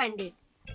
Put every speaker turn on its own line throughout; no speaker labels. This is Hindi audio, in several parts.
पंडित।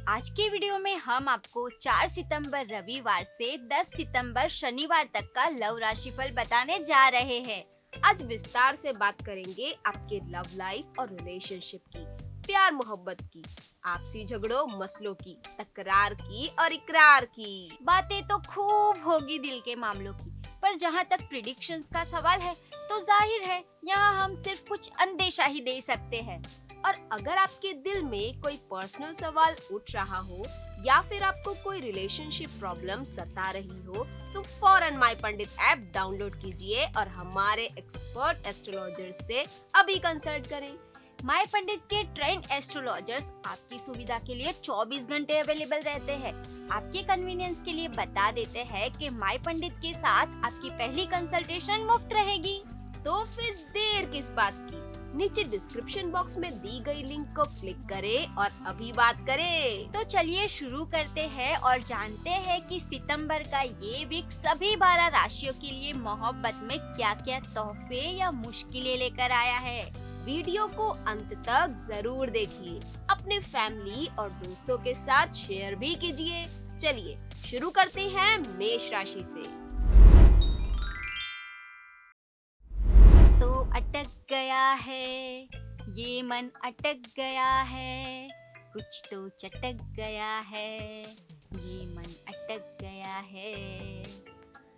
आज के वीडियो में हम आपको 4 सितंबर रविवार से 10 सितंबर शनिवार तक का लव राशिफल बताने जा रहे हैं।
आज विस्तार से बात करेंगे आपके लव लाइफ और रिलेशनशिप की, प्यार मोहब्बत की, आपसी झगड़ों मसलों की, तकरार की और इकरार की।
बातें तो खूब होगी दिल के मामलों की, पर जहाँ तक प्रिडिक्शंस का सवाल है तो जाहिर है यहाँ हम सिर्फ कुछ अंदेशा ही दे सकते हैं।
और अगर आपके दिल में कोई पर्सनल सवाल उठ रहा हो या फिर आपको कोई रिलेशनशिप प्रॉब्लम सता रही हो तो फौरन माय पंडित ऐप डाउनलोड कीजिए और हमारे एक्सपर्ट एस्ट्रोलॉजर से अभी कंसल्ट करें।
माय पंडित के ट्रेन एस्ट्रोलॉजर्स आपकी सुविधा के लिए 24 घंटे अवेलेबल रहते हैं। आपके कन्वीनियंस के लिए बता देते हैं कि माय पंडित के साथ आपकी पहली कंसल्टेशन मुफ्त रहेगी।
तो फिर देर किस बात की, नीचे डिस्क्रिप्शन बॉक्स में दी गई लिंक को क्लिक करें और अभी बात करें।
तो चलिए शुरू करते हैं और जानते हैं कि सितंबर का ये वीक सभी 12 राशियों के लिए मोहब्बत में क्या क्या तोहफे या मुश्किलें लेकर आया है।
वीडियो को अंत तक जरूर देखिए, अपने फैमिली और दोस्तों के साथ शेयर भी कीजिए। चलिए शुरू करते हैं मेष राशि से।
तो अटक गया है ये मन, अटक गया है कुछ तो चटक गया है, ये मन अटक गया है।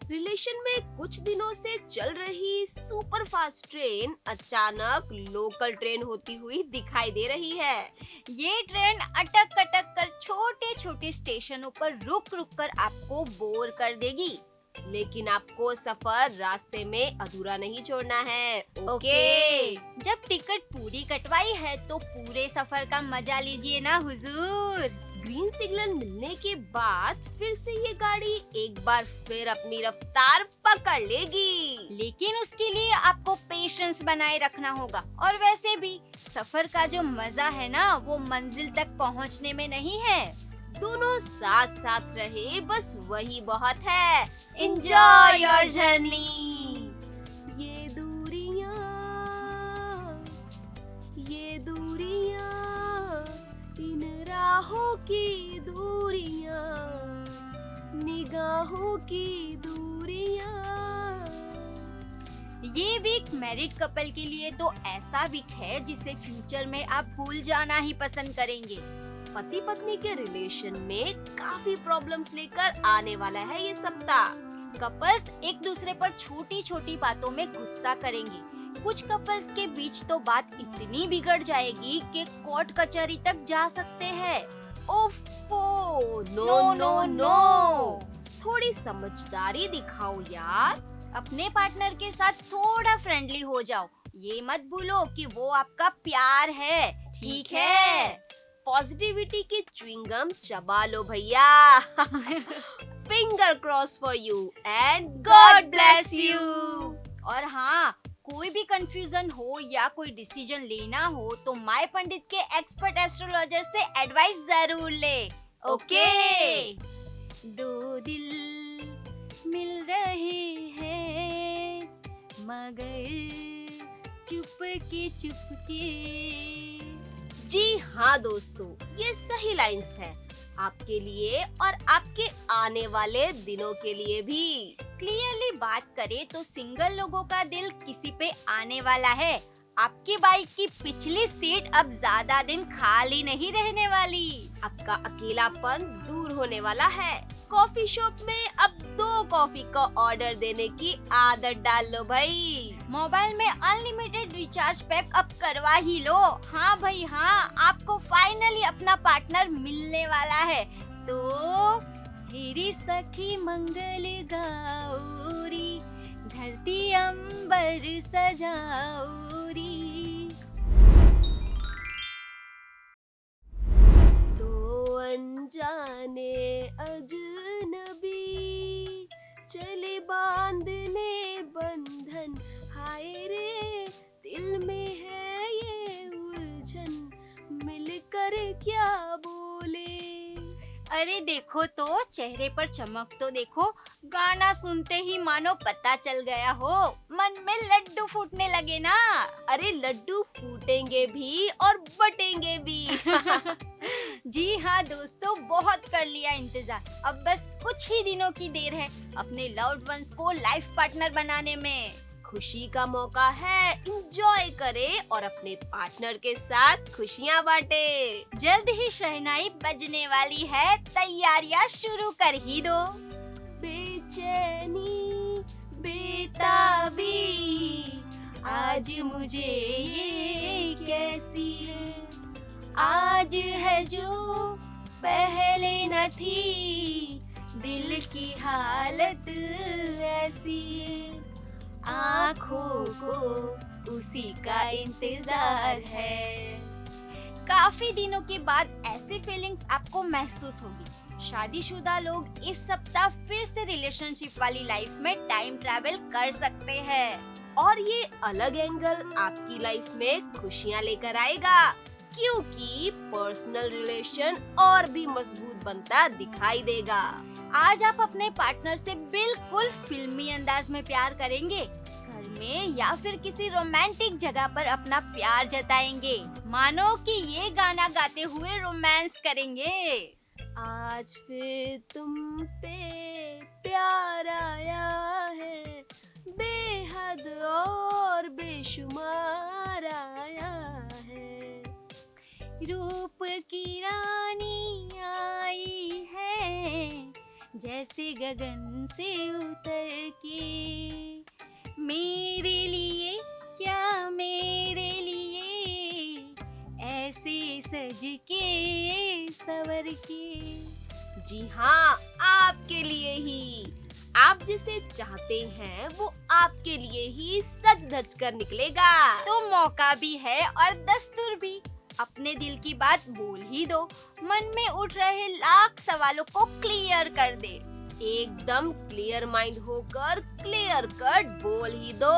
रिलेशन में कुछ दिनों से चल रही सुपर फास्ट ट्रेन अचानक लोकल ट्रेन होती हुई दिखाई दे रही है।
ये ट्रेन अटक अटक कर छोटे छोटे स्टेशनों पर रुक रुक कर आपको बोर कर देगी,
लेकिन आपको सफर रास्ते में अधूरा नहीं छोड़ना है।
ओके। जब टिकट पूरी कटवाई है तो पूरे सफर का मजा लीजिए ना हुजूर।
ग्रीन सिग्नल मिलने के बाद फिर से ये गाड़ी एक बार फिर अपनी रफ्तार पकड़ लेगी,
लेकिन उसके लिए आपको पेशेंस बनाए रखना होगा। और वैसे भी सफर का जो मजा है ना वो मंजिल तक पहुंचने में नहीं है,
दोनों साथ साथ रहे बस वही बहुत है।
Enjoy your journey.
ये दूरियां इन राहों की दूरियां, निगाहों की दूरियां।
ये वीक मैरिड कपल के लिए तो ऐसा वीक है जिसे फ्यूचर में आप भूल जाना ही पसंद करेंगे।
पति पत्नी के रिलेशन में काफी प्रॉब्लम्स लेकर आने वाला है ये सप्ताह।
कपल्स एक दूसरे पर छोटी छोटी बातों में गुस्सा करेंगे। कुछ कपल्स के बीच तो बात इतनी बिगड़ जाएगी कि कोर्ट कचहरी तक जा सकते हैं।
ओफो, नो। थोड़ी समझदारी दिखाओ यार।
अपने पार्टनर के साथ थोड़ा फ्रेंडली हो जाओ। ये मत भूलो कि वो आपका प्यार है, ठीक है?
पॉजिटिविटी की च्युइंगम चबा लो भैया। Finger cross for you and God bless you.
और हाँ, कोई भी कंफ्यूजन हो या कोई डिसीजन लेना हो तो माय पंडित के एक्सपर्ट एस्ट्रोलॉजर से एडवाइस जरूर ले।
ओके।
दो दिल मिल रहे हैं मगर चुपके।
जी हाँ दोस्तों, ये सही लाइंस है आपके लिए और आपके आने वाले दिनों के लिए भी।
क्लियरली बात करें तो सिंगल लोगों का दिल किसी पे आने वाला है। आपकी बाइक की पिछली सीट अब ज्यादा दिन खाली नहीं रहने वाली।
आपका अकेलापन दूर होने वाला है। कॉफी शॉप में अब 2 कॉफी का ऑर्डर देने की आदत डाल लो भाई।
मोबाइल में अनलिमिटेड रिचार्ज पैक अब करवा ही लो। हाँ भाई हाँ, आपको फाइनली अपना पार्टनर मिलने वाला है। तो मेरी सखी मंगल गौरी, धरती अंबर सजाऊरी।
दो अनजाने अजनबी चले बांधने बंधन, हाय रे दिल में है ये उलझन, मिलकर क्या बोले।
अरे देखो तो चेहरे पर चमक तो देखो, गाना सुनते ही मानो पता चल गया हो, मन में लड्डू फूटने लगे ना।
अरे लड्डू फूटेंगे भी और बटेंगे भी।
जी हाँ दोस्तों, बहुत कर लिया इंतजार। अब बस कुछ ही दिनों की देर है अपने लव्ड वंस को लाइफ पार्टनर बनाने में।
खुशी का मौका है, एंजॉय करें और अपने पार्टनर के साथ खुशियाँ बांटे।
जल्द ही शहनाई बजने वाली है, तैयारियां शुरू कर ही दो।
बेचैनी
बेताबी आज मुझे ये कैसी है, आज है जो पहले न थी, दिल की हालत ऐसी है, आँखों को उसी का इंतजार है। काफी दिनों के बाद ऐसी फीलिंग्स आपको महसूस होगी। शादीशुदा लोग इस सप्ताह फिर से रिलेशनशिप वाली लाइफ में टाइम ट्रैवल कर सकते हैं।
और ये अलग एंगल आपकी लाइफ में खुशियाँ लेकर आएगा, क्योंकि पर्सनल रिलेशन और भी मजबूत बनता दिखाई देगा।
आज आप अपने पार्टनर से बिल्कुल फिल्मी अंदाज में प्यार करेंगे, घर में या फिर किसी रोमांटिक जगह पर अपना प्यार जताएंगे, मानो कि ये गाना गाते हुए रोमांस करेंगे।
आज फिर तुम पे प्यार आया है, बेहद और बेशुमार आया है,
रूप की रानी आई है, जैसे गगन से उतर के, मेरे लिए क्या मेरे लिए, ऐसे सज के सवर के।
जी हाँ, आपके लिए ही। आप जिसे चाहते हैं वो आपके लिए ही सज धज कर निकलेगा।
तो मौका भी है और दस्तूर भी, अपने दिल की बात बोल ही दो, मन में उठ रहे लाख सवालों को क्लियर कर दे।
एकदम क्लियर माइंड होकर क्लियर कट बोल ही दो,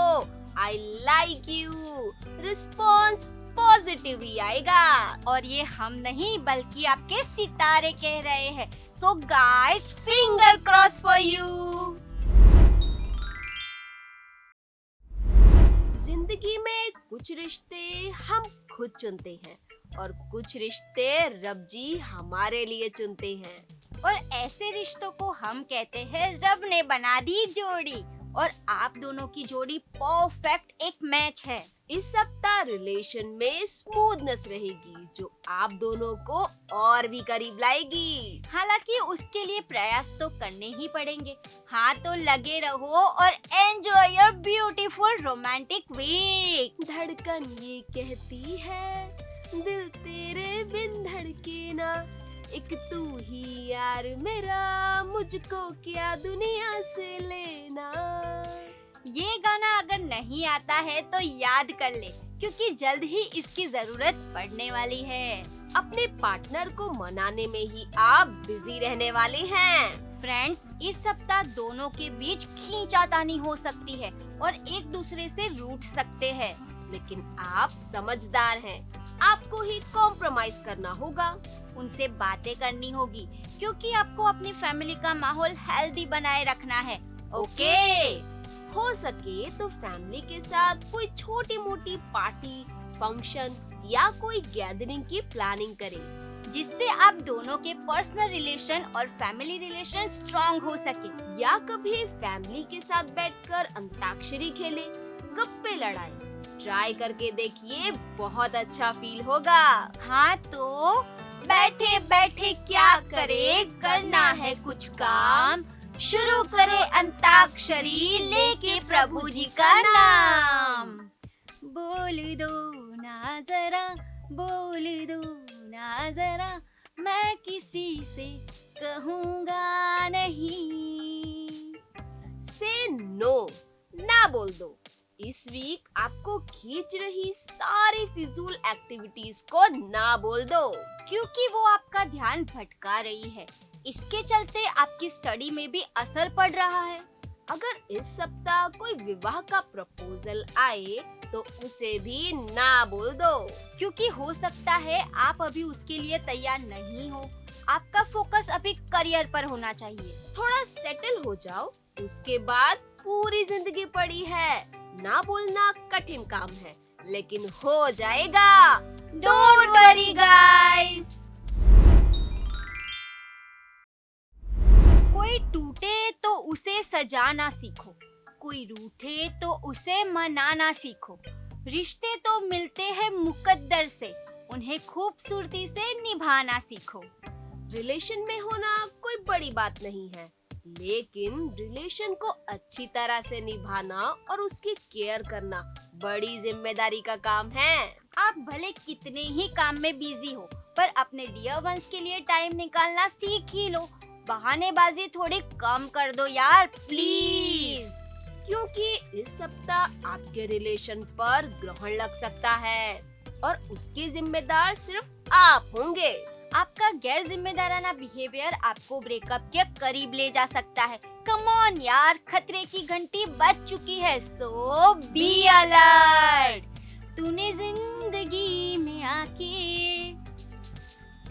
I like you. Response positive ही आएगा।
और ये हम नहीं बल्कि आपके सितारे कह रहे हैं। So guys, finger cross for you.
जिंदगी में कुछ रिश्ते हम खुद चुनते हैं और कुछ रिश्ते रब जी हमारे लिए चुनते हैं।
और ऐसे रिश्तों को हम कहते हैं रब ने बना दी जोड़ी, और आप दोनों की जोड़ी परफेक्ट एक मैच है।
इस सप्ताह रिलेशन में स्मूथनेस रहेगी, जो आप दोनों को और भी करीब लाएगी।
हालांकि उसके लिए प्रयास तो करने ही पड़ेंगे। हाँ, तो लगे रहो और enjoy your beautiful romantic week.
धड़कन ये कहती है, दिल तेरे बिन धड़के ना, एक तू ही यार मेरा, मुझको क्या दुनिया से लेना।
ये गाना अगर नहीं आता है तो याद कर ले, क्योंकि जल्द ही इसकी जरूरत पड़ने वाली है।
अपने पार्टनर को मनाने में ही आप बिजी रहने वाले हैं।
फ्रेंड्स, इस सप्ताह दोनों के बीच खींचातानी हो सकती है और एक दूसरे से रूठ सकते हैं,
लेकिन आप समझदार हैं, आपको ही कॉम्प्रोमाइज करना होगा।
उनसे बातें करनी होगी, क्योंकि आपको अपनी फैमिली का माहौल हेल्दी बनाए रखना है। ओके?
हो सके तो फैमिली के साथ कोई छोटी मोटी पार्टी, फंक्शन या कोई गैदरिंग की प्लानिंग करें,
जिससे आप दोनों के पर्सनल रिलेशन और फैमिली रिलेशन स्ट्रॉन्ग हो सके।
या कभी फैमिली के साथ बैठकर अंताक्षरी खेलें, गप्पे लड़ाएं। ट्राई करके देखिए, बहुत अच्छा फील होगा।
हाँ, तो बैठे बैठे क्या करे, करना है कुछ काम, शुरू करे अंताक्षरी लेके प्रभु जी का नाम। बोल दो ना जरा, बोल दो ना जरा, मैं किसी से कहूँगा नहीं।
से नो, ना बोल दो। इस वीक आपको खींच रही सारी फिजूल एक्टिविटीज को ना बोल दो,
क्योंकि वो आपका ध्यान भटका रही है। इसके चलते आपकी स्टडी में भी असर पड़ रहा है।
अगर इस सप्ताह कोई विवाह का प्रपोजल आए तो उसे भी ना बोल दो,
क्योंकि हो सकता है आप अभी उसके लिए तैयार नहीं हो। आपका फोकस अभी करियर पर होना चाहिए।
थोड़ा सेटल हो जाओ, उसके बाद पूरी जिंदगी पड़ी है। ना बोलना कठिन काम है, लेकिन हो जाएगा।
Don't worry guys. कोई टूटे तो उसे सजाना सीखो, कोई रूठे तो उसे मनाना सीखो। रिश्ते तो मिलते हैं मुकद्दर से, उन्हें खूबसूरती से निभाना सीखो।
रिलेशन में होना कोई बड़ी बात नहीं है, लेकिन रिलेशन को अच्छी तरह से निभाना और उसकी केयर करना बड़ी जिम्मेदारी का काम है।
आप भले कितने ही काम में बिजी हो, पर अपने डियर वंस के लिए टाइम निकालना सीख ही लो। बहानेबाजी थोड़ी कम कर दो यार, प्लीज।
क्योंकि इस सप्ताह आपके रिलेशन पर ग्रहण लग सकता है और उसकी जिम्मेदार सिर्फ आप होंगे।
आपका गैर जिम्मेदाराना बिहेवियर आपको ब्रेकअप के करीब ले जा सकता है। कम ऑन यार, खतरे की घंटी बज चुकी है, सो बी अलर्ट। तूने जिंदगी में आके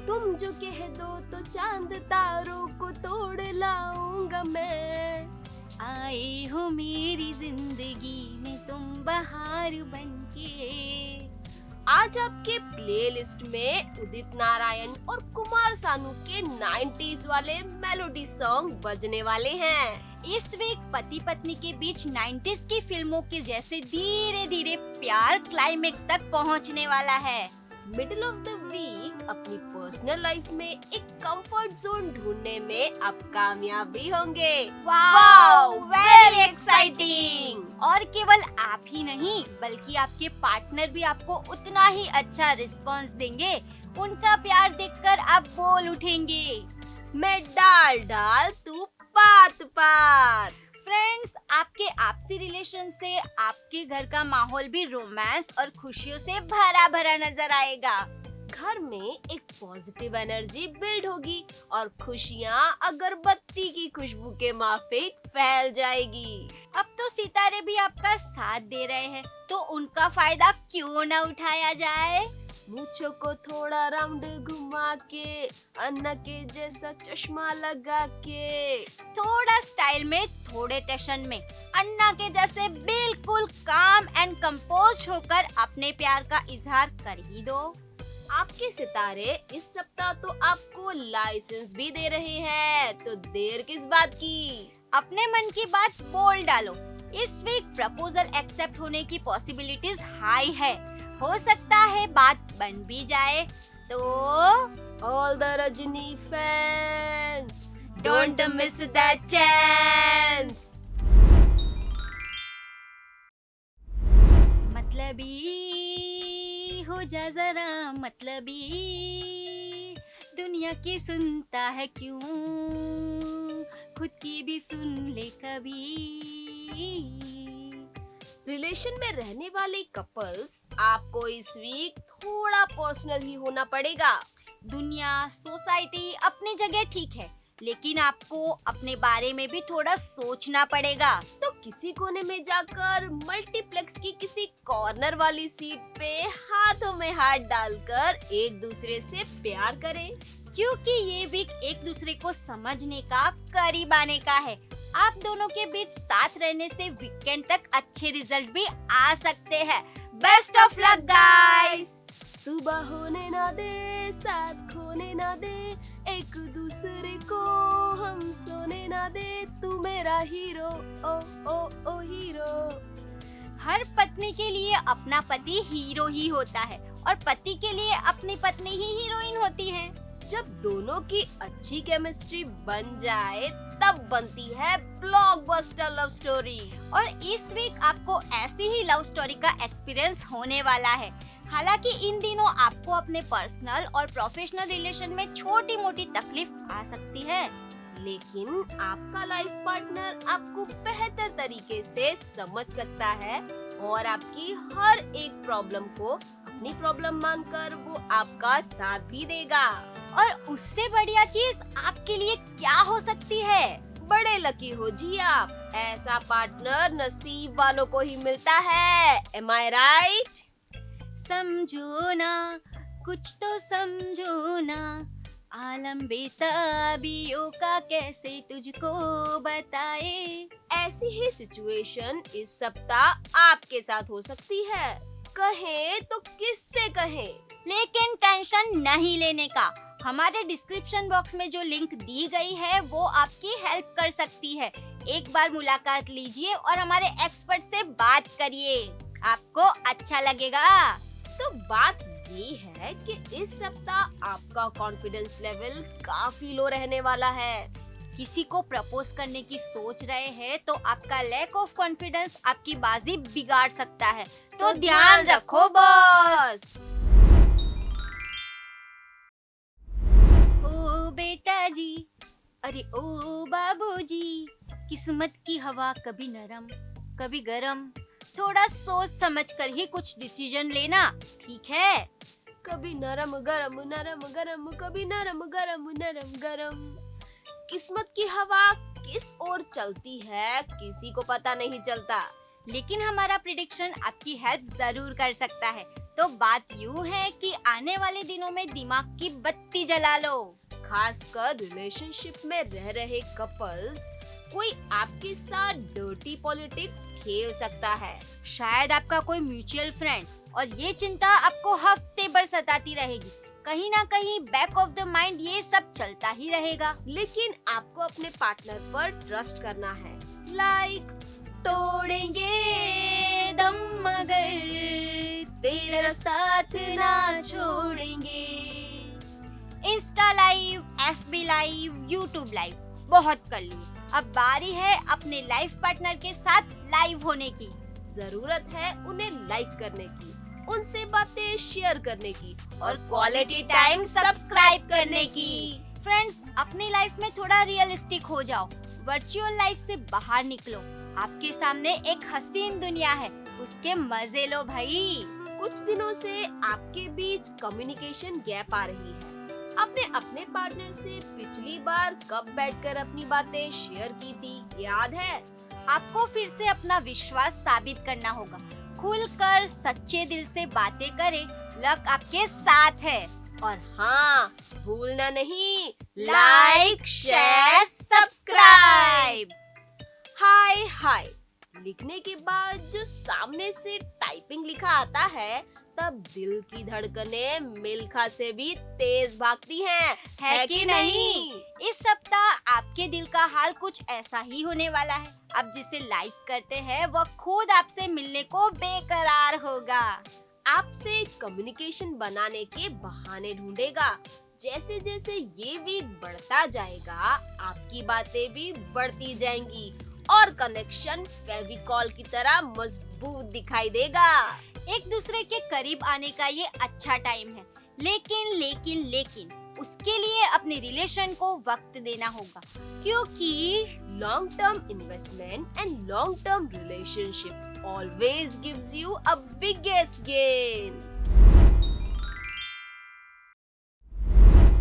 तुम जो कह दो तो चांद तारों को तोड़ लाऊंगा मैं।
आए हो मेरी जिंदगी में तुम बहार बनके।
आज आपके प्लेलिस्ट में उदित नारायण और कुमार सानू के 90s वाले मेलोडी सॉन्ग बजने वाले हैं।
इस वीक पति पत्नी के बीच 90s की फिल्मों के जैसे धीरे धीरे प्यार क्लाइमेक्स तक पहुंचने वाला है।
मिडिल ऑफ द वीक अपनी पर्सनल लाइफ में एक कंफर्ट जोन ढूंढने में आप कामयाब भी होंगे।
Wow, very exciting. और केवल आप ही नहीं, बल्कि आपके पार्टनर भी आपको उतना ही अच्छा रिस्पांस देंगे। उनका प्यार देखकर आप बोल उठेंगे,
मैं डाल डाल तू पात पात।
फ्रेंड्स, आपके आपसी रिलेशन से आपके घर का माहौल भी रोमांस और खुशियों से भरा भरा नजर आएगा।
घर में एक पॉजिटिव एनर्जी बिल्ड होगी और खुशियाँ अगरबत्ती की खुशबू के माफिक फैल जाएगी।
अब तो सितारे भी आपका साथ दे रहे हैं, तो उनका फायदा क्यों न उठाया जाए।
मूंछों को थोड़ा राउंड घुमा के, अन्ना के जैसा चश्मा लगा के,
थोड़ा स्टाइल में थोड़े टेंशन में, अन्ना के जैसे बिल्कुल काम एंड कंपोज होकर अपने प्यार का इजहार कर ही दो।
आपके सितारे इस सप्ताह तो आपको लाइसेंस भी दे रहे हैं, तो देर किस बात की।
अपने मन की बात बोल डालो। इस वीक प्रपोजल एक्सेप्ट होने की पॉसिबिलिटीज हाई है। हो सकता है बात बन भी जाए। तो
all the Rajni fans,
don't miss the chance. मतलबी हो जा जरा, मतलबी दुनिया की सुनता है क्यों, खुद की भी सुन ले कभी।
रिलेशन में रहने वाले कपल्स आपको इस वीक थोड़ा पर्सनल ही होना पड़ेगा।
दुनिया, सोसाइटी अपनी जगह ठीक है, लेकिन आपको अपने बारे में भी थोड़ा सोचना पड़ेगा।
तो किसी कोने में जाकर मल्टीप्लेक्स की किसी कॉर्नर वाली सीट पे हाथों में हाथ डालकर एक दूसरे से प्यार करें,
क्योंकि ये वीक एक दूसरे को समझने का, करीब आने का है। आप दोनों के बीच साथ रहने से वीकेंड तक अच्छे रिजल्ट भी आ सकते हैं। Best of luck guys.
सुबह होने ना दे, साथ खोने ना दे, एक दूसरे को हम सोने ना दे, तू मेरा हीरो, ओ ओ ओ हीरो।
हर पत्नी के लिए अपना पति हीरो ही होता है और पति के लिए अपनी पत्नी ही हीरोइन होती है।
जब दोनों की अच्छी केमिस्ट्री बन जाए तब बनती है ब्लॉकबस्टर लव स्टोरी।
और इस वीक आपको ऐसी ही लव स्टोरी का एक्सपीरियंस होने वाला है। हालांकि इन दिनों आपको अपने पर्सनल और प्रोफेशनल रिलेशन में छोटी मोटी तकलीफ आ सकती है,
लेकिन आपका लाइफ पार्टनर आपको बेहतर तरीके से समझ सकता है और आपकी हर एक प्रॉब्लम को अपनी प्रॉब्लम मानकर वो आपका साथ भी देगा।
और उससे बढ़िया चीज आपके लिए क्या हो सकती है।
बड़े लकी हो जी आप, ऐसा पार्टनर नसीब वालों को ही मिलता है। Am I right?
समझो ना, कुछ तो समझो ना, आलम बेताबियों का कैसे तुझको बताए।
ऐसी ही सिचुएशन इस सप्ताह आपके साथ हो सकती है। कहें तो किससे कहें,
लेकिन टेंशन नहीं लेने का। हमारे डिस्क्रिप्शन बॉक्स में जो लिंक दी गई है वो आपकी हेल्प कर सकती है। एक बार मुलाकात लीजिए और हमारे एक्सपर्ट से बात करिए, आपको अच्छा लगेगा।
तो बात ये है कि इस सप्ताह आपका कॉन्फिडेंस लेवल काफी लो रहने वाला है।
किसी को प्रपोज करने की सोच रहे हैं तो आपका लैक ऑफ कॉन्फिडेंस आपकी बाजी बिगाड़ सकता है, तो ध्यान रखो बॉस। ओ बेटा जी, अरे ओ बाबूजी, किस्मत की हवा कभी नरम कभी गरम, थोड़ा सोच समझ कर ही कुछ डिसीजन लेना, ठीक है?
कभी नरम गरम नरम गरम, कभी नरम गरम नरम गरम। किस्मत की हवा किस ओर चलती है किसी को पता नहीं चलता,
लेकिन हमारा प्रिडिक्शन आपकी हेल्प जरूर कर सकता है। तो बात यूं है कि आने वाले दिनों में दिमाग की बत्ती जला लो।
खासकर रिलेशनशिप में रह रहे कपल्स, कोई आपके साथ डर्टी पॉलिटिक्स खेल सकता है।
शायद आपका कोई म्यूचुअल फ्रेंड, और ये चिंता आपको हफ्ते भर सताती रहेगी। कहीं ना कहीं बैक ऑफ द माइंड ये सब चलता ही रहेगा।
लेकिन आपको अपने पार्टनर पर ट्रस्ट करना है। लाइक
तोड़ेंगे दम मगर तेरा साथ ना छोड़ेंगे। Insta live, FB live, YouTube live बहुत कर लिए, अब बारी है अपने लाइफ पार्टनर के साथ लाइव होने की।
जरूरत है उन्हें लाइक करने की, उनसे बातें शेयर करने की
और क्वालिटी टाइम सब्सक्राइब करने की। फ्रेंड्स, अपनी लाइफ में थोड़ा रियलिस्टिक हो जाओ, वर्चुअल लाइफ से बाहर निकलो। आपके सामने एक हसीन दुनिया है, उसके मजे लो भाई।
कुछ दिनों से आपके बीच कम्युनिकेशन गैप आ रही है। आपने अपने पार्टनर से पिछली बार कब बैठकर अपनी बातें शेयर की थी, याद है?
आपको फिर से अपना विश्वास साबित करना होगा। खुलकर सच्चे दिल से बातें करें, लक आपके साथ है।
और हाँ, भूलना नहीं,
लाइक, शेयर, सब्सक्राइब।
हाय हाय लिखने के बाद जो सामने से टाइपिंग लिखा आता है, तब दिल की धड़कनें मिल्खा से भी तेज भागती हैं,
है कि नहीं? इस सप्ताह आपके दिल का हाल कुछ ऐसा ही होने वाला है। आप जिसे लाइक करते हैं वह खुद आपसे मिलने को बेकरार होगा,
आपसे कम्युनिकेशन बनाने के बहाने ढूंढेगा। जैसे जैसे ये वीक बढ़ता जाएगा, आपकी बातें भी बढ़ती जाएंगी और कनेक्शन फेविकॉल की तरह मजबूत दिखाई देगा।
एक दूसरे के करीब आने का ये अच्छा टाइम है, लेकिन उसके लिए अपने रिलेशन को वक्त देना होगा, क्योंकि
long term investment and long term relationship always gives you a biggest gain.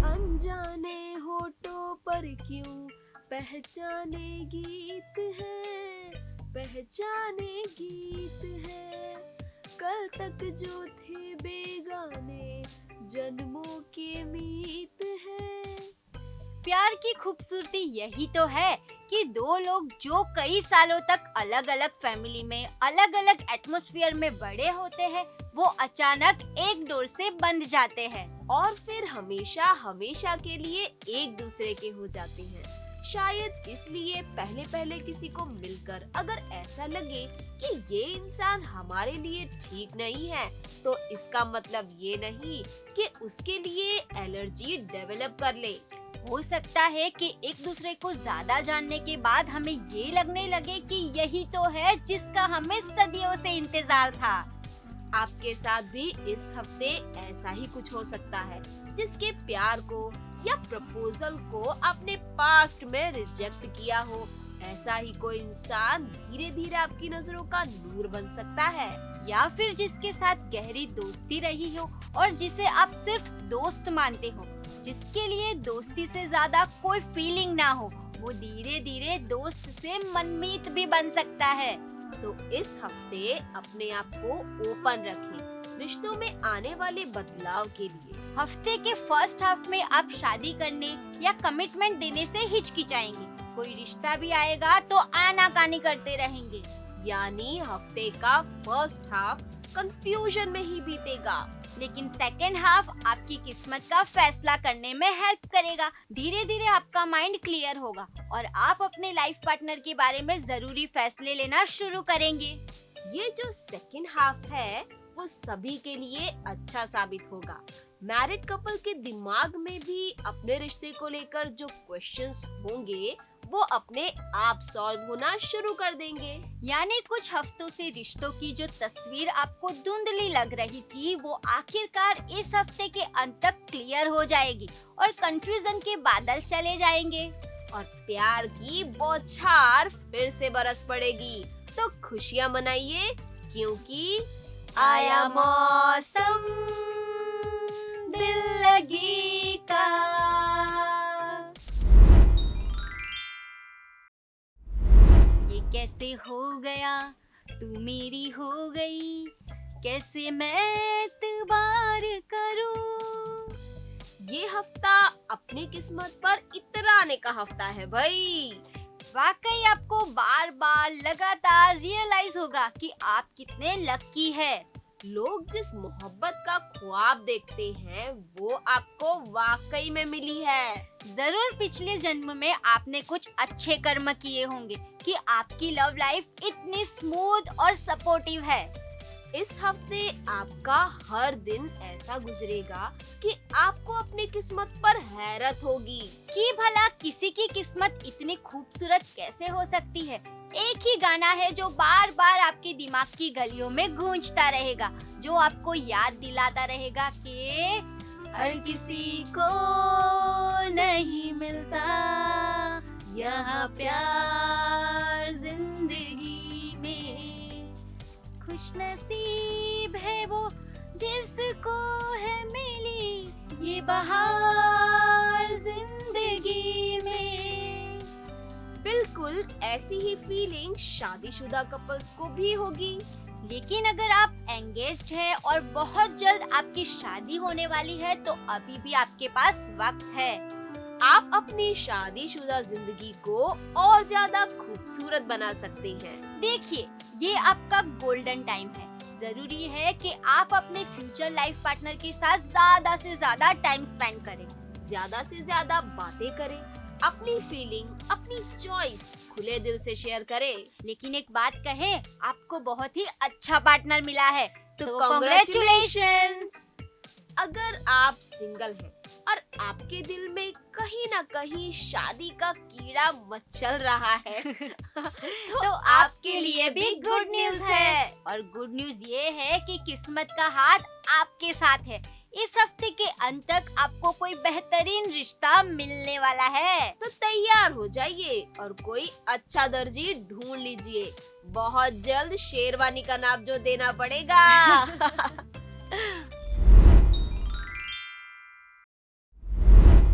अनजाने होठों पर क्यों पहचाने गीत है, पहचाने गीत है, कल तक जो थे बेगाने जन्मों के मीत है।
प्यार की खूबसूरती यही तो है कि दो लोग जो कई सालों तक अलग अलग फैमिली में, अलग अलग एटमॉस्फेयर में बड़े होते हैं, वो अचानक एक डोर से बंध जाते हैं
और फिर हमेशा हमेशा के लिए एक दूसरे के हो जाते हैं। शायद इसलिए पहले पहले किसी को मिलकर अगर ऐसा लगे कि ये इंसान हमारे लिए ठीक नहीं है, तो इसका मतलब ये नहीं कि उसके लिए एलर्जी डेवलप कर ले।
हो सकता है कि एक दूसरे को ज्यादा जानने के बाद हमें ये लगने लगे कि यही तो है जिसका हमें सदियों से इंतजार था।
आपके साथ भी इस हफ्ते ऐसा ही कुछ हो सकता है, जिसके प्यार को या प्रपोजल को आपने पास्ट में रिजेक्ट किया हो। ऐसा ही कोई इंसान धीरे धीरे आपकी नजरों का नूर बन सकता है,
या फिर जिसके साथ गहरी दोस्ती रही हो और जिसे आप सिर्फ दोस्त मानते हो, जिसके लिए दोस्ती से ज्यादा कोई फीलिंग ना हो, वो धीरे धीरे दोस्त से मनमीत भी बन सकता है।
तो इस हफ्ते अपने आप को ओपन रखें रिश्तों में आने वाले बदलाव के लिए।
हफ्ते के फर्स्ट हाफ में आप शादी करने या कमिटमेंट देने से हिचकिचाएंगे, कोई रिश्ता भी आएगा तो आनाकानी करते रहेंगे।
यानी हफ्ते का फर्स्ट हाफ कंफ्यूजन में ही बीतेगा।
लेकिन सेकेंड हाफ आपकी किस्मत का फैसला करने में हेल्प करेगा। धीरे धीरे आपका माइंड क्लियर होगा और आप अपने लाइफ पार्टनर के बारे में जरूरी फैसले लेना शुरू करेंगे।
ये जो सेकेंड हाफ है वो सभी के लिए अच्छा साबित होगा। मैरिड कपल के दिमाग में भी अपने रिश्ते को लेकर जो क्वेश्चंस होंगे वो अपने आप सॉल्व होना शुरू कर देंगे।
यानी कुछ हफ्तों से रिश्तों की जो तस्वीर आपको धुंधली लग रही थी वो आखिरकार इस हफ्ते के अंत तक क्लियर हो जाएगी और कंफ्यूजन के बादल चले जाएंगे
और प्यार की बौछार फिर से बरस पड़ेगी। तो खुशियाँ मनाइए क्योंकि
आया मौसम दिल लगी का। ये कैसे हो गया, तू मेरी हो गई, कैसे मैं एतबार करूं।
ये हफ्ता अपनी किस्मत पर इतराने का हफ्ता है भाई।
वाकई आपको बार बार लगातार रियलाइज होगा कि आप कितने लकी है।
लोग जिस मोहब्बत का ख्वाब देखते हैं वो आपको वाकई में मिली है।
जरूर पिछले जन्म में आपने कुछ अच्छे कर्म किए होंगे कि आपकी लव लाइफ इतनी स्मूथ और सपोर्टिव है।
इस हफ्ते आपका हर दिन ऐसा गुजरेगा कि आपको अपनी किस्मत पर हैरत होगी
कि भला किसी की किस्मत इतनी खूबसूरत कैसे हो सकती है। एक ही गाना है जो बार बार आपके दिमाग की गलियों में गूंजता रहेगा, जो आपको याद दिलाता रहेगा कि हर किसी को नहीं मिलता यहाँ प्यार जिंदगी में। खुशनसीब है वो जिसको है मिली ये बहार जिंदगी में।
बिल्कुल ऐसी ही फीलिंग शादीशुदा कपल्स को भी होगी।
लेकिन अगर आप एंगेज्ड हैं और बहुत जल्द आपकी शादी होने वाली है तो अभी भी आपके पास वक्त है।
आप अपनी शादीशुदा जिंदगी को और ज्यादा खूबसूरत बना सकते हैं।
देखिए, ये आपका गोल्डन टाइम है। जरूरी है कि आप अपने फ्यूचर लाइफ पार्टनर के साथ ज्यादा से ज्यादा टाइम स्पेंड करें,
ज्यादा से ज्यादा बातें करें, अपनी फीलिंग, अपनी चॉइस खुले दिल से शेयर करें।
लेकिन एक बात कहे, आपको बहुत ही अच्छा पार्टनर मिला है, तो
कांग्रेचुलेशंस। अगर आप सिंगल हैं और आपके दिल में कहीं ना कहीं शादी का कीड़ा मचल रहा है
तो आपके लिए भी गुड न्यूज है। और गुड न्यूज ये है कि किस्मत का हाथ आपके साथ है। इस हफ्ते के अंत तक आपको कोई बेहतरीन रिश्ता मिलने वाला है।
तो तैयार हो जाइए और कोई अच्छा दर्जी ढूंढ लीजिए। बहुत जल्द शेरवानी का नाप जो देना पड़ेगा।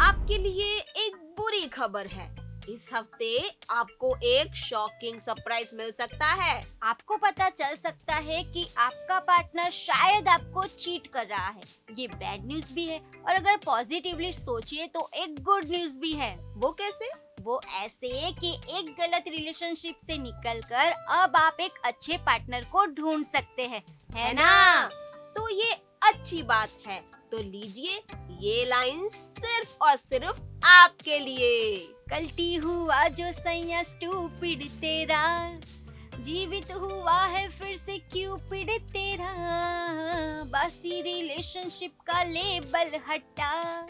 आपके लिए एक बुरी खबर है। इस हफ्ते आपको एक शॉकिंग सरप्राइज मिल सकता है।
आपको पता चल सकता है कि आपका पार्टनर शायद आपको चीट कर रहा है। ये बैड न्यूज भी है और अगर पॉजिटिवली सोचिए तो एक गुड न्यूज भी है।
वो कैसे?
वो ऐसे कि एक गलत रिलेशनशिप से निकलकर अब आप एक अच्छे पार्टनर को ढूंढ सकते हैं, है ना?
तो ये अच्छी बात है। तो लीजिए ये लाइन सिर्फ और सिर्फ आपके लिए।
गलती हुआ जो सैया स्टूपिड तेरा, जीवित हुआ है फिर से क्यूपिड तेरा, बासी रिलेशनशिप का लेबल हटा,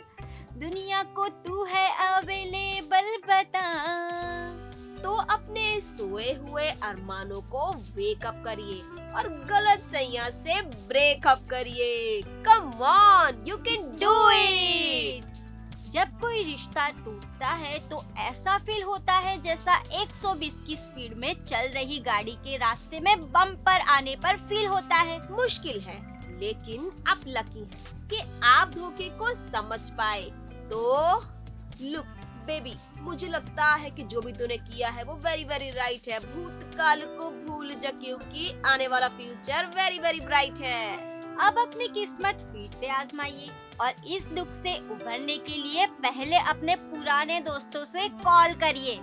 दुनिया को तू है अवेलेबल बता।
तो अपने सोए हुए अरमानों को वेकअप करिए और गलत सैया से ब्रेकअप करिए। Come on, you can do it.
जब कोई रिश्ता टूटता है तो ऐसा फील होता है जैसा 120 की स्पीड में चल रही गाड़ी के रास्ते में बम्पर आने पर फील होता है।
मुश्किल है, लेकिन आप लकी हैं कि आप धोखे को समझ पाए। तो लुक बेबी, मुझे लगता है कि जो भी तूने किया है वो वेरी वेरी राइट है। भूतकाल को भूल जा क्योंकि आने वाला फ्यूचर वेरी वेरी ब्राइट है।
अब अपनी किस्मत फिर से आजमाइए और इस दुख से उभरने के लिए पहले अपने पुराने दोस्तों से कॉल करिए,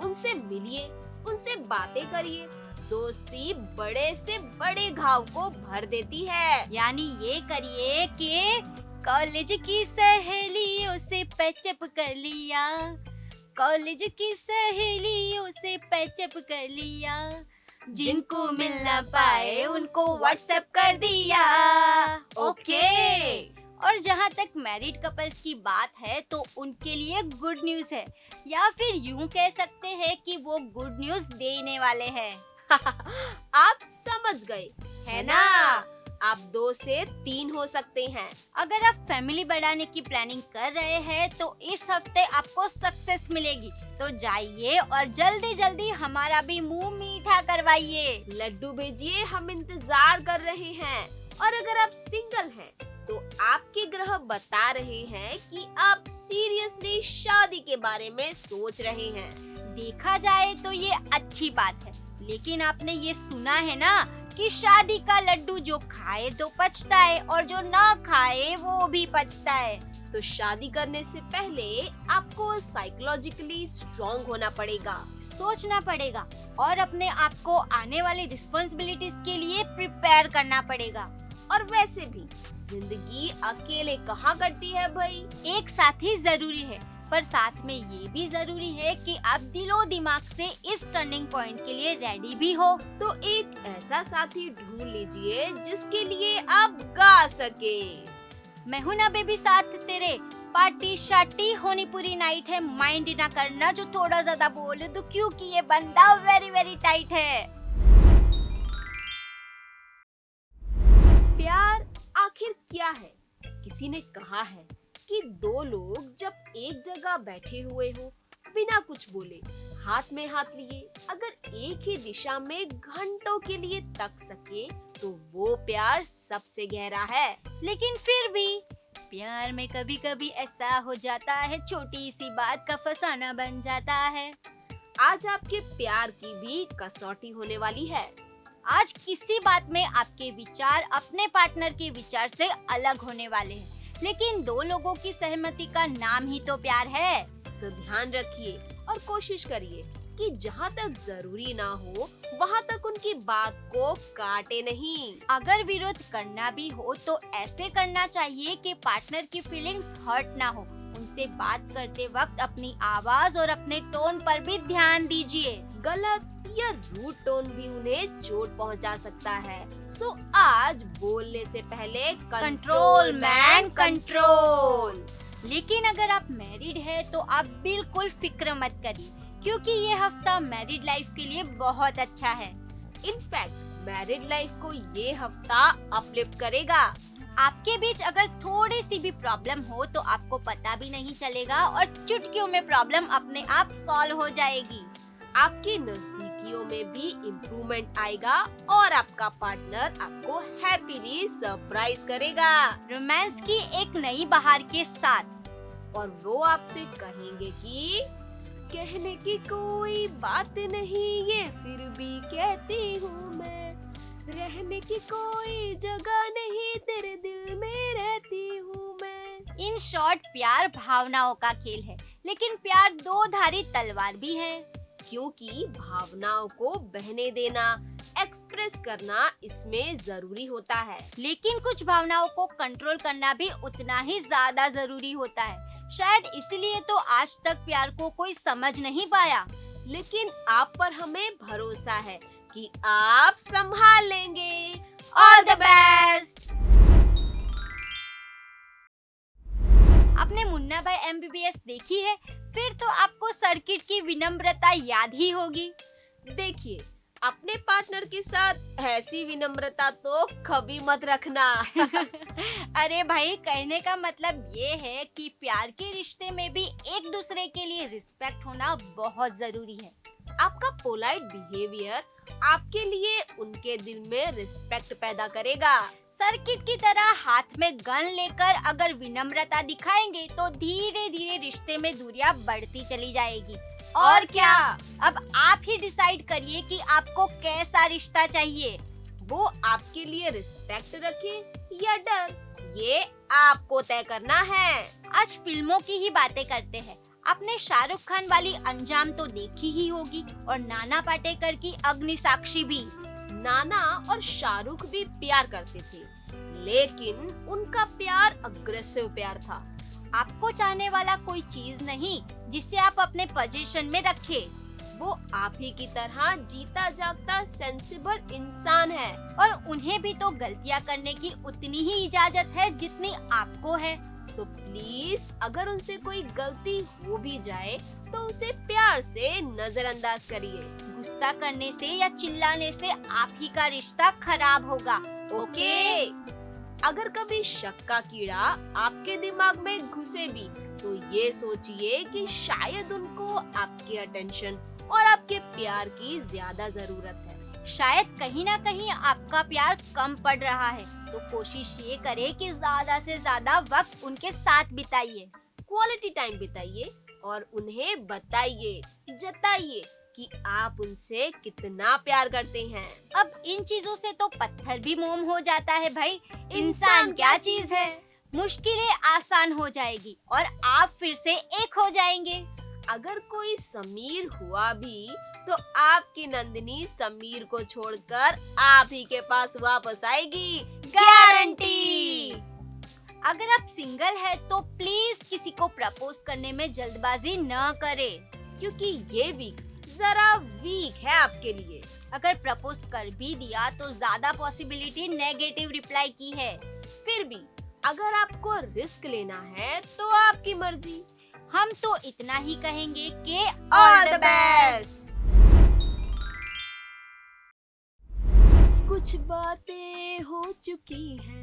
उनसे मिलिए, उनसे बातें करिए। दोस्ती बड़े से बड़े घाव को भर देती है।
यानी ये करिए कि कॉलेज की सहेलियों से पैचअप कर लिया, कॉलेज की सहेलियों से पैचअप कर लिया, जिनको मिल ना पाए उनको व्हाट्सएप कर दिया।
ओके।
और जहाँ तक मैरिड कपल्स की बात है तो उनके लिए गुड न्यूज है, या फिर यूं कह सकते हैं कि वो गुड न्यूज देने वाले हैं।
आप समझ गए है ना? आप 2 से 3 हो सकते हैं।
अगर आप फैमिली बढ़ाने की प्लानिंग कर रहे हैं तो इस हफ्ते आपको सक्सेस मिलेगी। तो जाइए और जल्दी जल्दी हमारा भी मुंह मीठा करवाइए।
लड्डू भेजिए, हम इंतजार कर रहे हैं। और अगर आप सिंगल हैं तो आपके ग्रह बता रहे हैं कि आप सीरियसली शादी के बारे में सोच रहे हैं।
देखा जाए तो ये अच्छी बात है, लेकिन आपने ये सुना है ना कि शादी का लड्डू जो खाए तो पचता है और जो ना खाए वो भी पचता है।
तो शादी करने से पहले आपको साइकोलॉजिकली स्ट्रॉन्ग होना पड़ेगा,
सोचना पड़ेगा और अपने आप को आने वाली रिस्पॉन्सिबिलिटीज के लिए प्रिपेयर करना पड़ेगा।
और वैसे भी जिंदगी अकेले कहाँ कटती है भाई।
एक साथी जरूरी है, पर साथ में ये भी जरूरी है कि आप दिलो दिमाग से इस टर्निंग पॉइंट के लिए रेडी भी हो।
तो एक ऐसा साथी ढूंढ लीजिए जिसके लिए आप गा सके।
मैं हूं ना बेबी साथ तेरे, पार्टी शार्टी होनी पूरी नाइट है, माइंड ना करना जो थोड़ा ज्यादा बोले तो, क्योंकि ये बंदा वेरी वेरी टाइट है।
प्यार आखिर क्या है? किसी ने कहा है कि 2 लोग जब एक जगह बैठे हुए हो, बिना कुछ बोले, हाथ में हाथ लिए, अगर एक ही दिशा में घंटों के लिए तक सके तो वो प्यार सबसे गहरा है।
लेकिन फिर भी प्यार में कभी कभी ऐसा हो जाता है, छोटी सी बात का फसाना बन जाता है।
आज आपके प्यार की भी कसौटी होने वाली है।
आज किसी बात में आपके विचार अपने पार्टनर के विचार से अलग होने वाले हैं, लेकिन 2 लोगों की सहमति का नाम ही तो प्यार है।
तो ध्यान रखिए और कोशिश करिए कि जहाँ तक जरूरी ना हो वहाँ तक उनकी बात को काटे नहीं।
अगर विरोध करना भी हो तो ऐसे करना चाहिए कि पार्टनर की फीलिंग्स हर्ट ना हो। उनसे बात करते वक्त अपनी आवाज और अपने टोन पर भी ध्यान दीजिए।
गलत या रूड टोन भी उन्हें चोट पहुंचा सकता है। सो आज बोलने से पहले
कंट्रोल मैन कंट्रोल। लेकिन अगर आप मैरिड है तो आप बिल्कुल फिक्र मत करिए, क्योंकि ये हफ्ता मैरिड लाइफ के लिए बहुत अच्छा है।
इनफैक्ट मैरिड लाइफ को ये हफ्ता अपलिफ्ट करेगा।
आपके बीच अगर थोड़ी सी भी प्रॉब्लम हो तो आपको पता भी नहीं चलेगा और चुटकियों में प्रॉब्लम अपने आप सॉल्व हो जाएगी।
आपकी नजदीकियों में भी इम्प्रूवमेंट आएगा और आपका पार्टनर आपको हैप्पीली सरप्राइज करेगा
रोमांस की एक नई बहार के साथ।
और वो आपसे कहेंगे कि कहने की कोई बात नहीं, ये फिर भी कहती हूँ मैं, रहने की कोई जगह नहीं, तेरे दिल में रहती हूँ मैं।
इन शॉर्ट प्यार भावनाओं का खेल है, लेकिन प्यार 2 धारी तलवार भी है,
क्योंकि भावनाओं को बहने देना, एक्सप्रेस करना इसमें जरूरी होता है।
लेकिन कुछ भावनाओं को कंट्रोल करना भी उतना ही ज्यादा जरूरी होता है। शायद इसलिए तो आज तक प्यार को कोई समझ नहीं पाया।
लेकिन आप पर हमें भरोसा है कि आप संभाल लेंगे।
All the best. आपने मुन्ना भाई MBBS देखी है? फिर तो आपको सर्किट की विनम्रता याद ही होगी।
देखिए, अपने पार्टनर के साथ ऐसी विनम्रता तो कभी मत रखना।
अरे भाई, कहने का मतलब ये है कि प्यार के रिश्ते में भी एक दूसरे के लिए रिस्पेक्ट होना बहुत जरूरी है।
आपका पोलाइट बिहेवियर आपके लिए उनके दिल में रिस्पेक्ट पैदा करेगा।
सर्किट की तरह हाथ में गन लेकर अगर विनम्रता दिखाएंगे तो धीरे धीरे रिश्ते में दूरियां बढ़ती चली जाएगी। और क्या, अब आप ही डिसाइड करिए कि आपको कैसा रिश्ता चाहिए।
वो आपके लिए रिस्पेक्ट रखे या डर, ये आपको तय करना है।
आज फिल्मों की ही बातें करते हैं। आपने शाहरुख खान वाली अंजाम तो देखी ही होगी और नाना पाटेकर की अग्निसाक्षी भी।
नाना और शाहरुख भी प्यार करते थे, लेकिन उनका प्यार अग्रेसिव प्यार था।
आपको चाहने वाला कोई चीज नहीं जिसे आप अपने पोजीशन में रखे।
वो आप ही की तरह जीता जागता सेंसिबल इंसान है
और उन्हें भी तो गलतियां करने की उतनी ही इजाजत है जितनी आपको है।
तो प्लीज अगर उनसे कोई गलती हो भी जाए तो उसे प्यार से नजरअंदाज करिए।
गुस्सा करने से या चिल्लाने से आप ही का रिश्ता खराब होगा।
ओके? अगर कभी शक का कीड़ा आपके दिमाग में घुसे भी तो ये सोचिए कि शायद उनको आपकी अटेंशन और आपके प्यार की ज्यादा जरूरत है।
शायद कहीं ना कहीं आपका प्यार कम पड़ रहा है, तो कोशिश ये करें कि ज्यादा से ज्यादा वक्त उनके साथ बिताइए।
क्वालिटी टाइम बिताइए और उन्हें बताइए, जताइए कि आप उनसे कितना प्यार करते हैं।
अब इन चीजों से तो पत्थर भी मोम हो जाता है भाई। इंसान क्या चीज है। मुश्किलें आसान हो जाएगी और आप फिर से एक हो जाएंगे।
अगर कोई समीर हुआ भी तो आपकी नंदिनी समीर को छोड़कर आप ही के पास वापस आएगी,
गारंटी। अगर आप सिंगल है तो प्लीज किसी को प्रपोज करने में जल्दबाजी न करें,
क्योंकि ये वीक जरा वीक है आपके लिए।
अगर प्रपोज कर भी दिया तो ज्यादा पॉसिबिलिटी नेगेटिव रिप्लाई की है।
फिर भी अगर आपको रिस्क लेना है तो आपकी मर्जी।
हम तो इतना ही कहेंगे कि
ऑल द बेस्ट। कुछ बातें हो चुकी हैं,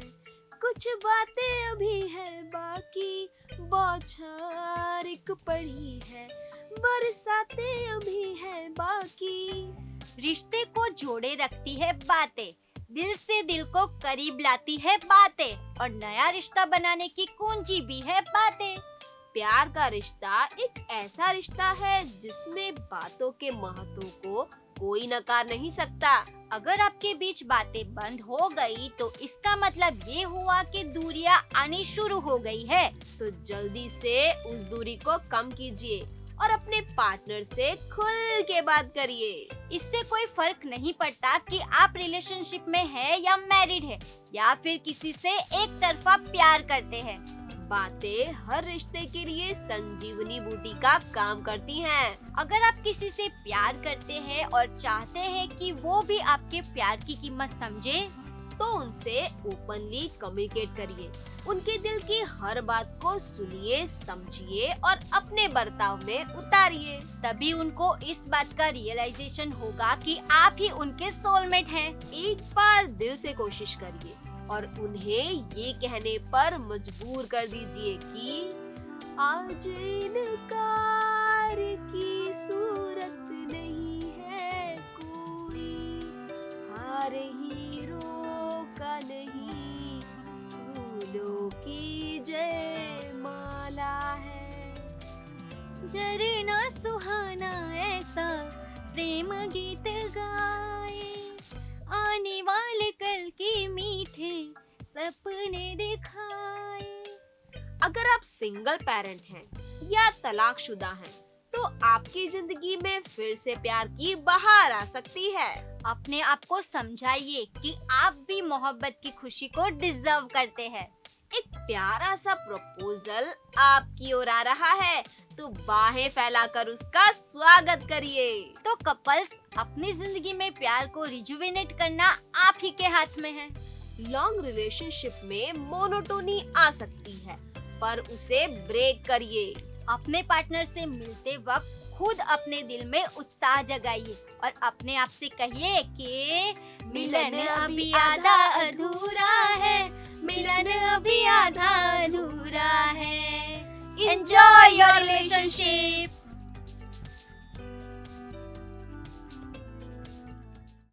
कुछ बातें अभी है बाकी, बौछार एक पड़ी है, बरसातें अभी है बाकी।
रिश्ते को जोड़े रखती है बातें, दिल से दिल को करीब लाती है बातें, और नया रिश्ता बनाने की कुंजी भी है बातें।
प्यार का रिश्ता एक ऐसा रिश्ता है जिसमें बातों के महत्व को कोई नकार नहीं सकता।
अगर आपके बीच बातें बंद हो गई तो इसका मतलब ये हुआ कि दूरियां आनी शुरू हो गई है।
तो जल्दी से उस दूरी को कम कीजिए और अपने पार्टनर से खुल के बात करिए।
इससे कोई फर्क नहीं पड़ता कि आप रिलेशनशिप में है या मैरिड है या फिर किसी से एक तरफा प्यार करते हैं।
बातें हर रिश्ते के लिए संजीवनी बूटी का काम करती हैं।
अगर आप किसी से प्यार करते हैं और चाहते हैं कि वो भी आपके प्यार की कीमत समझे,
तो उनसे ओपनली कम्युनिकेट करिए। उनके दिल की हर बात को सुनिए, समझिए और अपने बर्ताव में उतारिए।
तभी उनको इस बात का रियलाइजेशन होगा कि आप ही उनके सोलमेट हैं।
एक बार दिल से कोशिश करिए और उन्हें ये कहने पर मजबूर कर दीजिए कि आज इनकार की सूरत नहीं है कोई, हार हीरो का नहीं, फूलों की जय माला है।
झरना सुहाना ऐसा प्रेम गीत गाए, आने वाले कल के मीठे सपने दिखाए।
अगर आप सिंगल पेरेंट हैं या तलाकशुदा हैं, तो आपकी जिंदगी में फिर से प्यार की बहार आ सकती है।
अपने आप को समझाइए कि आप भी मोहब्बत की खुशी को डिजर्व करते हैं।
एक प्यारा सा प्रपोजल आपकी ओर आ रहा है, तो बाहें फैलाकर उसका स्वागत करिए।
तो कपल्स, अपनी जिंदगी में प्यार को रिजुवेनेट करना आप ही के हाथ में है।
लॉन्ग रिलेशनशिप में मोनोटोनी आ सकती है, पर उसे ब्रेक करिए।
अपने पार्टनर से मिलते वक्त खुद अपने दिल में उत्साह जगाइए और अपने आप से कहिए कि मिलन अभी आधा अधूरा है, मिलन अभी आधा अधूरा है। Enjoy your relationship.